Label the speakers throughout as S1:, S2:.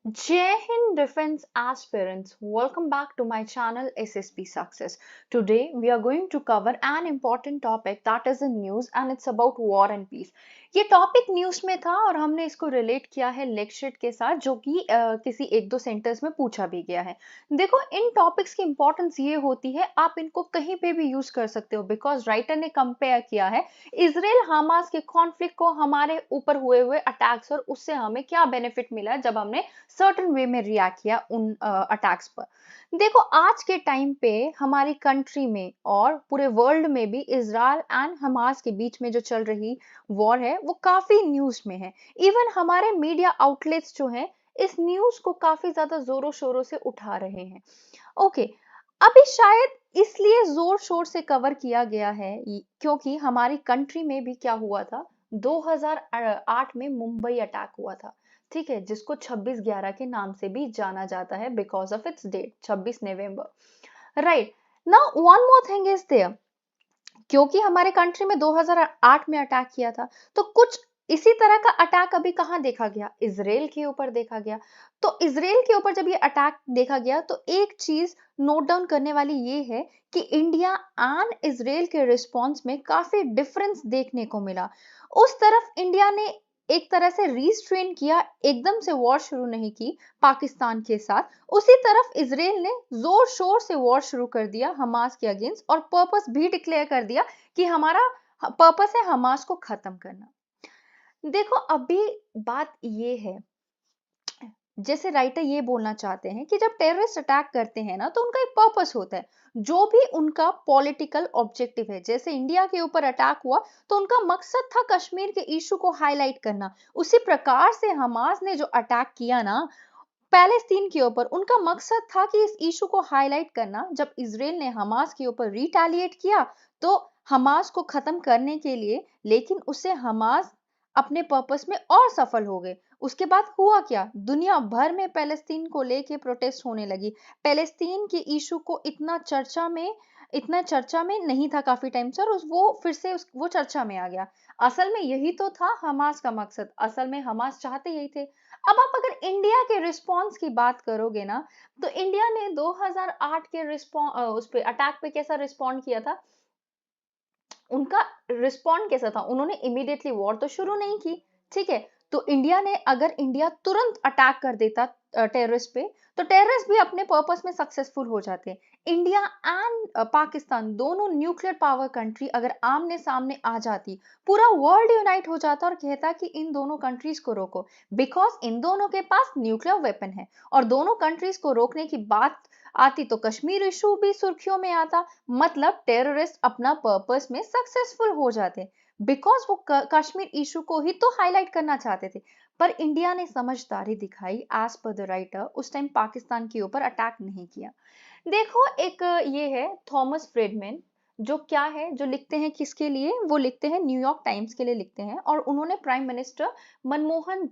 S1: Jai Hind Defense Aspirants, welcome back to my channel SSP Success. Today we are going to cover an important topic that is in news and it's about war and peace. ये topic news में था और हमने इसको relate किया है lecture के साथ जो कि किसी एक दो सेंटर्स में पूछा भी गया है। देखो इन टॉपिक्स की इंपॉर्टेंस ये होती है आप इनको कहीं पे भी यूज कर सकते हो बिकॉज राइटर ने कंपेयर किया है इजराइल हमास के कॉन्फ्लिक्ट को हमारे ऊपर हुए अटैक्स और उससे हमें क्या बेनिफिट मिला जब हमने सर्टन वे में रिएक्ट किया उन अटैक्स पर। देखो आज के टाइम पे हमारी कंट्री में और पूरे वर्ल्ड में भी इजराइल एंड हमास के बीच में जो चल रही वॉर है वो काफी न्यूज में है। इवन हमारे मीडिया आउटलेट्स जो हैं इस न्यूज को काफी ज्यादा जोरों शोरों से उठा रहे हैं। ओके, अभी शायद इसलिए जोर शोर से कवर किया गया है क्योंकि हमारी कंट्री में भी क्या हुआ था, 2008 में मुंबई अटैक हुआ था। ठीक है, जिसको 26/11 के नाम से भी जाना जाता है because of its date 26 November. Right now one more thing is there, क्योंकि हमारे कंट्री में 2008 में अटैक किया था तो कुछ इसी तरह का अटैक अभी कहाँ देखा गया, इजराइल के ऊपर देखा गया। तो इजराइल के ऊपर जब ये अटैक देखा गया तो एक चीज नोट डाउन करने वाली ये है कि इंडिया एंड इजराइल के रिस्पॉन्स में काफी डिफरेंस देखने को मिला। उस तरफ इंडिया ने एक तरह से रिस्ट्रेन किया, एकदम से वॉर शुरू नहीं की पाकिस्तान के साथ। उसी तरफ इजराइल ने जोर शोर से वॉर शुरू कर दिया हमास के अगेंस्ट और पर्पस भी डिक्लेयर कर दिया कि हमारा पर्पस है हमास को खत्म करना। देखो अभी बात ये है, जैसे राइटर ये बोलना चाहते हैं कि जब टेररिस्ट अटैक करते हैं ना तो उनका एक पर्पस होता है, जो भी उनका पॉलिटिकल ऑब्जेक्टिव है। जैसे इंडिया के ऊपर अटैक हुआ तो उनका मकसद था कश्मीर के इशू को हाईलाइट करना। उसी प्रकार से हमास ने जो अटैक किया ना पैलेस्तीन के ऊपर, उनका मकसद था कि इस इशू को हाईलाइट करना। जब इजराइल ने हमास के ऊपर रिटेलिएट किया तो हमास को खत्म करने के लिए, लेकिन उससे हमास अपने पर्पस में और सफल हो गए। उसके बाद हुआ क्या, दुनिया भर में पैलेस्तीन को लेके प्रोटेस्ट होने लगी। पैलेस्तीन के इशू को इतना चर्चा में नहीं था काफी टाइम से और वो फिर से वो चर्चा में आ गया। असल में यही तो था हमास का मकसद, असल में हमास चाहते यही थे। अब आप अगर इंडिया के रिस्पॉन्स की बात करोगे ना तो इंडिया ने 2008 के उस पे अटैक पे कैसा रिस्पॉन्ड किया था, उनका रिस्पॉन्ड कैसा था, उन्होंने इमीडिएटली वॉर तो शुरू नहीं की। ठीक है, तो इंडिया ने, अगर इंडिया तुरंत अटैक कर देता टेररिस्ट पे तो टेररिस्ट भी अपने पर्पस में सक्सेसफुल हो जाते। इंडिया एंड पाकिस्तान दोनों न्यूक्लियर पावर कंट्री अगर आमने सामने आ जाती, पूरा वर्ल्ड यूनाइट हो जाता और कहता कि इन दोनों कंट्रीज को रोको, बिकॉज इन दोनों के पास न्यूक्लियर वेपन है। और दोनों कंट्रीज को रोकने की बात आती तो कश्मीर इशू भी सुर्खियों में आता, मतलब टेररिस्ट अपना पर्पस में सक्सेसफुल हो जाते बिकॉज वो कश्मीर इशू को ही तो हाईलाइट करना चाहते थे। पर इंडिया ने समझदारी दिखाई, एज पर द राइटर उस टाइम पाकिस्तान के ऊपर अटैक नहीं किया। देखो एक ये है थॉमस फ्रेडमैन, जो क्या है, जो लिखते हैं किसके लिए, वो लिखते हैं न्यूयॉर्क टाइम्स के लिए लिखते हैं। और उन्होंने प्राइम मिनिस्टर मनमोहन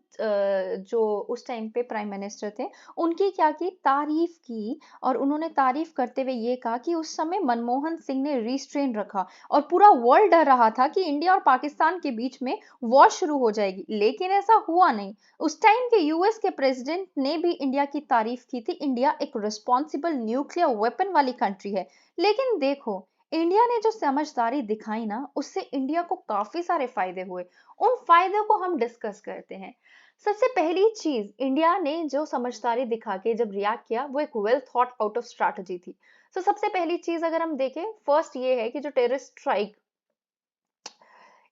S1: जो उस टाइम पे प्राइम मिनिस्टर थे उनकी क्या की तारीफ की। और उन्होंने तारीफ करते हुए ये कहा कि उस समय मनमोहन सिंह ने रिस्ट्रेन रखा और पूरा वर्ल्ड डर रहा था कि इंडिया और पाकिस्तान के बीच में वॉर शुरू हो जाएगी, लेकिन ऐसा हुआ नहीं। उस टाइम के यूएस के प्रेसिडेंट ने भी इंडिया की तारीफ की थी, इंडिया एक रिस्पॉन्सिबल न्यूक्लियर वेपन वाली कंट्री है। लेकिन देखो इंडिया ने जो समझदारी दिखाई ना उससे इंडिया को काफी सारे फायदे हुए। उन फायदों को हम डिस्कस करते हैं। सबसे पहली चीज, इंडिया ने जो समझदारी दिखा के जब रिएक्ट किया वो एक well thought out of strategy थी। सबसे पहली चीज अगर हम देखें, फर्स्ट ये है कि जो टेररिस्ट स्ट्राइक,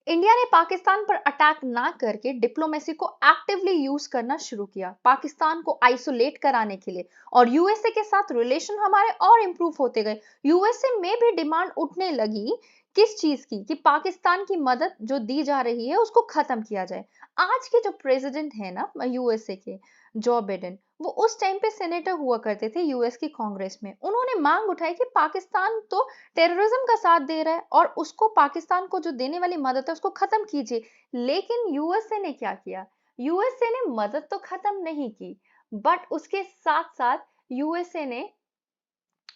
S1: इंडिया ने पाकिस्तान पर अटैक ना करके डिप्लोमेसी को एक्टिवली यूज करना शुरू किया पाकिस्तान को आइसोलेट कराने के लिए। और यूएसए के साथ रिलेशन हमारे और इंप्रूव होते गए। यूएसए में भी डिमांड उठने लगी किस चीज की, कि पाकिस्तान की मदद जो दी जा रही है उसको खत्म किया जाए। आज के जो प्रेसिडेंट है ना यूएसए के, जो बाइडेन, वो उस टाइम पे सेनेटर हुआ करते थे यूएस की कांग्रेस में। उन्होंने मांग उठाई कि पाकिस्तान तो टेररिज्म का साथ दे रहा है और उसको, पाकिस्तान को जो देने वाली मदद है उसको खत्म कीजिए। लेकिन यूएसए ने क्या किया, यूएसए ने मदद तो खत्म नहीं की, बट उसके साथ साथ यूएसए ने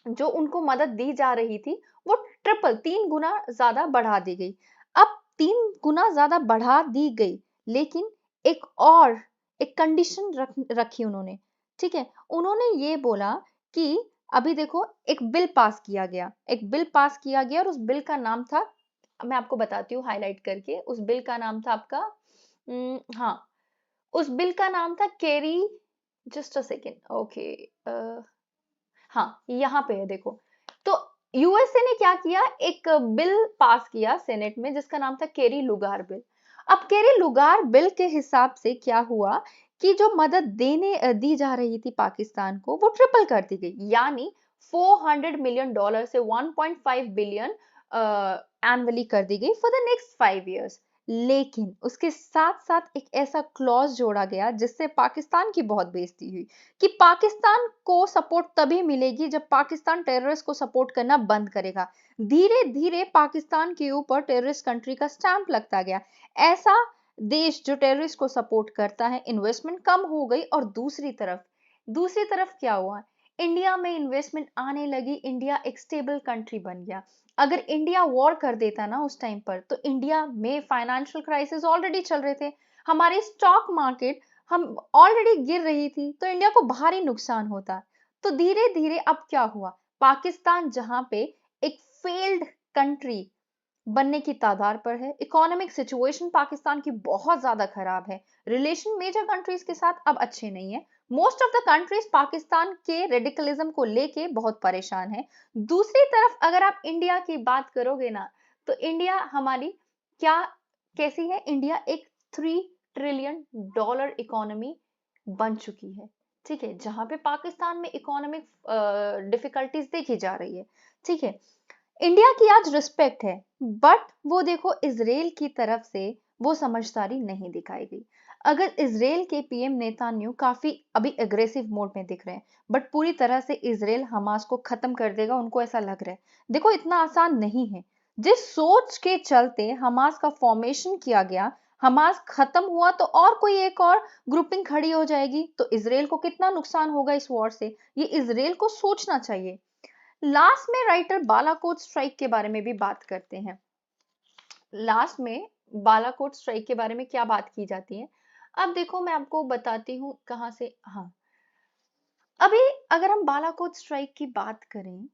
S1: जो उनको मदद दी जा रही थी वो ट्रिपल, 3 गुना ज्यादा बढ़ा दी गई। अब 3 गुना ज्यादा बढ़ा दी गई, लेकिन एक और एक कंडीशन रखी उन्होंने। ठीक है, उन्होंने ये बोला कि अभी देखो एक बिल पास किया गया, एक बिल पास किया गया और उस बिल का नाम था, मैं आपको बताती हूँ हाईलाइट करके, उस बिल का नाम था आपका हाँ, उस बिल का नाम था केरी, जस्ट अ सेकेंड, ओके, हाँ यहाँ पे है देखो। तो यूएसए ने क्या किया, एक बिल पास किया सेनेट में जिसका नाम था केरी लुगार बिल। अब केरी लुगार बिल के हिसाब से क्या हुआ कि जो मदद दी जा रही थी पाकिस्तान को वो ट्रिपल कर दी गई, यानी $400 मिलियन से 1.5 बिलियन एनुअली कर दी गई फॉर द नेक्स्ट 5 इयर्स। लेकिन उसके साथ साथ एक ऐसा क्लॉज जोड़ा गया जिससे पाकिस्तान की बहुत बेइज्जती हुई कि पाकिस्तान को सपोर्ट तभी मिलेगी जब पाकिस्तान टेररिस्ट को सपोर्ट करना बंद करेगा। धीरे धीरे पाकिस्तान के ऊपर टेररिस्ट कंट्री का स्टैंप लगता गया। ऐसा देश जो टेररिस्ट को सपोर्ट करता है, इन्वेस्टमेंट कम हो गई। और दूसरी तरफ क्या हुआ, इंडिया में इन्वेस्टमेंट आने लगी, इंडिया एक स्टेबल कंट्री बन गया। अगर इंडिया वॉर कर देता ना उस टाइम पर, तो इंडिया में फाइनेंशियल क्राइसिस ऑलरेडी चल रहे थे, हमारी स्टॉक मार्केट हम ऑलरेडी गिर रही थी, तो इंडिया को भारी नुकसान होता। तो धीरे धीरे अब क्या हुआ, पाकिस्तान जहां पे एक फेल्ड कंट्री बनने की तादार पर है, इकोनॉमिक सिचुएशन पाकिस्तान की बहुत ज्यादा खराब है, रिलेशन मेजर कंट्रीज के साथ अब अच्छे नहीं है, most of the countries Pakistan के रेडिकलिज्म को लेके बहुत परेशान है। दूसरी तरफ अगर आप इंडिया की बात करोगे ना, तो इंडिया हमारी क्या कैसी है, इंडिया एक $3 ट्रिलियन इकोनॉमी बन चुकी है। ठीक है, जहां पे पाकिस्तान में इकोनॉमिक डिफिकल्टीज देखी जा रही है। ठीक है, इंडिया की आज रिस्पेक्ट है, बट वो देखो इजराइल की तरफ से वो समझदारी नहीं दिखाई गई। अगर इजराइल के पीएम नेतान्याहू काफी अभी एग्रेसिव मोड में दिख रहे हैं, बट पूरी तरह से इजराइल हमास को खत्म कर देगा उनको ऐसा लग रहा है। देखो इतना आसान नहीं है। जिस सोच के चलते हमास का फॉर्मेशन किया गया, हमास खत्म हुआ तो और कोई एक और ग्रुपिंग खड़ी हो जाएगी, तो इजराइल को कितना नुकसान होगा इस वॉर से, ये इजराइल को सोचना चाहिए। लास्ट में राइटर बालाकोट स्ट्राइक के बारे में भी बात करते हैं। लास्ट में बालाकोट स्ट्राइक के बारे में क्या बात की जाती है, अब देखो मैं आपको बताती हूँ कहाँ से। हाँ, अभी अगर हम बालाकोट स्ट्राइक की बात करें,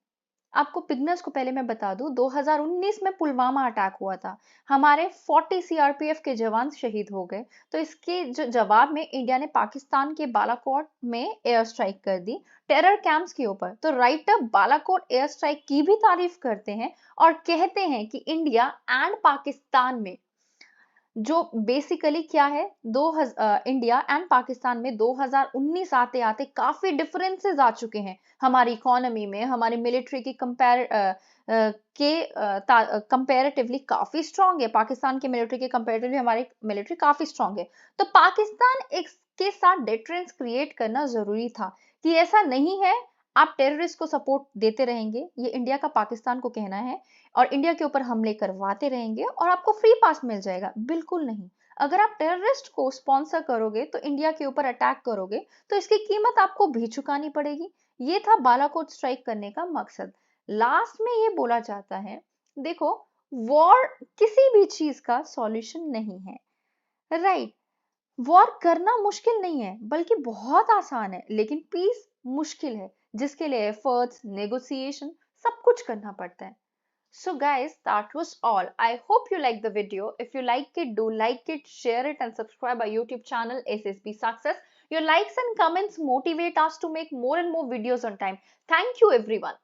S1: आपको बिगनर्स को पहले मैं बता दूं, 2019 में पुलवामा अटैक हुआ था, हमारे 40 सीआरपीएफ के जवान शहीद हो गए। तो इसके जो जवाब में इंडिया ने पाकिस्तान के बालाकोट में एयर स्ट्राइक कर दी टेरर कैंप्स के ऊपर। तो राइटर बालाकोट एयर स्ट्राइक की भी तारीफ करते हैं और कहते हैं कि इंडिया एंड पाकिस्तान में जो बेसिकली क्या है, इंडिया एंड पाकिस्तान में 2019 आते आते काफी डिफरेंसेस आ चुके हैं, हमारी इकोनॉमी में, हमारी मिलिट्री की कंपैरेटिवली काफी स्ट्रांग है, पाकिस्तान के मिलिट्री के कंपैरेटिवली हमारी मिलिट्री काफी स्ट्रांग है। तो पाकिस्तान एक के साथ डिफरेंस क्रिएट करना जरूरी था कि ऐसा नहीं है आप टेररिस्ट को सपोर्ट देते रहेंगे, ये इंडिया का पाकिस्तान को कहना है, और इंडिया के ऊपर हमले करवाते रहेंगे और आपको फ्री पास मिल जाएगा, बिल्कुल नहीं। अगर आप टेररिस्ट को स्पॉन्सर करोगे, तो इंडिया के ऊपर अटैक करोगे, तो इसकी कीमत आपको भी चुकानी पड़ेगी। ये था बालाकोट स्ट्राइक करने का मकसद। लास्ट में ये बोला जाता है, देखो वॉर किसी भी चीज का सॉल्यूशन नहीं है, राइट। वॉर करना मुश्किल नहीं है, बल्कि बहुत आसान है, लेकिन पीस मुश्किल है, जिसके लिए एफर्ट्स, नेगोशिएशन, सब कुछ करना पड़ता है। So guys, that was all. I hope you liked the video. If you like it, do like it, share it and subscribe our YouTube channel SSB Success. Your likes and comments motivate us to make more and more videos on time. Thank you everyone.